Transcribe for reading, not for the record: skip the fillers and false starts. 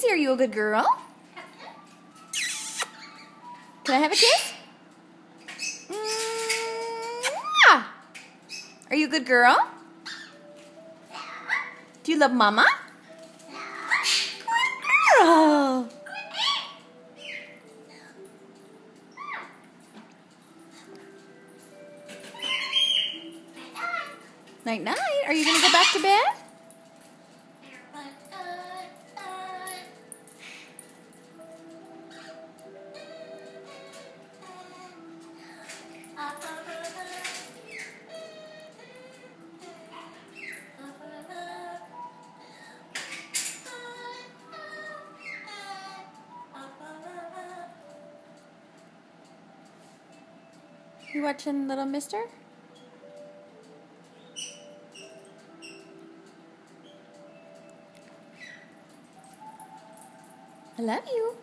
kissy. Are you a good girl? Can I have a kiss? Mwah! Are you a good girl? Do you love Mama? Good girl. Night night. Are you gonna go back to bed? You watching Little Mister? I love you.